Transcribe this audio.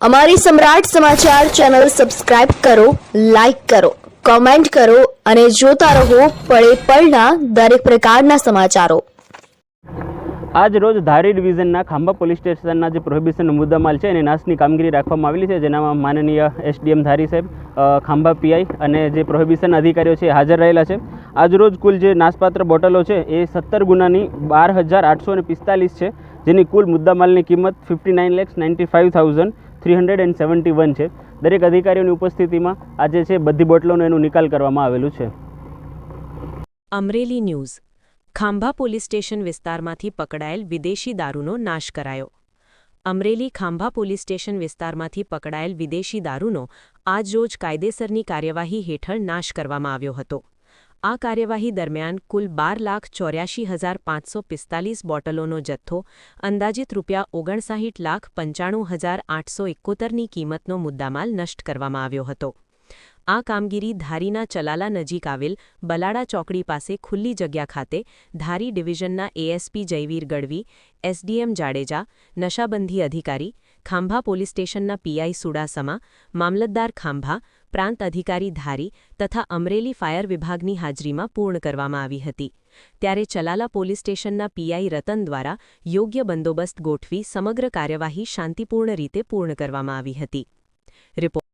અમારી સમ્રાટ સમાચાર ચેનલ સબસ્ક્રાઇબ કરો, લાઇક કરો, કોમેન્ટ કરો અને જોતા રહો પળે પળના દરેક પ્રકારના સમાચારો। આજ રોજ ધારી ડિવિઝનના ખાંભા પોલીસ સ્ટેશનના જે પ્રોહિબિશનનો મુદ્દામાલ છે એની નાશની કામગીરી રાખવામાં આવેલી છે, જેનામાં માનનીય એસડીએમ ધારી સાહેબ, ખાંભા પીઆઈ અને જે પ્રોહિબિશન અધિકારીઓ છે હાજર રહેલા છે। આજ રોજ કુલ જે નાશપાત્ર બોટલો છે એ 17 ગુનાની 12,845 છે, જેની કુલ મુદ્દામાલની કિંમત 59,95,371 છે। દરેક અધિકારીઓની ઉપસ્થિતિમાં આજે છે બધી બોટલોનો એનું નિકાલ કરવામાં આવેલું છે। Amreli news. Khambha police station વિસ્તારમાંથી પકડાયેલ વિદેશી દારૂનો નાશ કરાયો। અમરેલી ખાંભા પોલીસ સ્ટેશન વિસ્તારમાંથી પકડાયેલ વિદેશી દારૂનો આજરોજ કાયદેસરની કાર્યવાહી હેઠળ નાશ કરવામાં આવ્યો હતો। આ કાર્યવાહી દરમિયાન કુલ 12,84,545 બોટલોનો જથ્થો અંદાજિત ₹59,95,871ની કિંમતનો મુદ્દામાલ નષ્ટ કરવામાં આવ્યો હતો। આ કામગીરી ધારીના ચલાલા નજીક આવેલ બલાડા ચોકડી પાસે ખુલ્લી જગ્યા ખાતે ધારી ડિવિઝનના એએસપી જયવીર ગઢવી, એસડીએમ જાડેજા, નશાબંધી અધિકારી, ખાંભા પોલીસ સ્ટેશનના પીઆઈ સુડાસમા, મામલતદાર ખાંભા, પ્રાંત અધિકારી ધારી તથા અમરેલી ફાયર વિભાગની હાજરીમાં પૂર્ણ કરવામાં આવી હતી। ત્યારે ચલાલા પોલીસ સ્ટેશનના પીઆઈ રતન દ્વારા યોગ્ય બંદોબસ્ત ગોઠવી સમગ્ર કાર્યવાહી શાંતિપૂર્ણ રીતે પૂર્ણ કરવામાં આવી હતી। રિપોર્ટ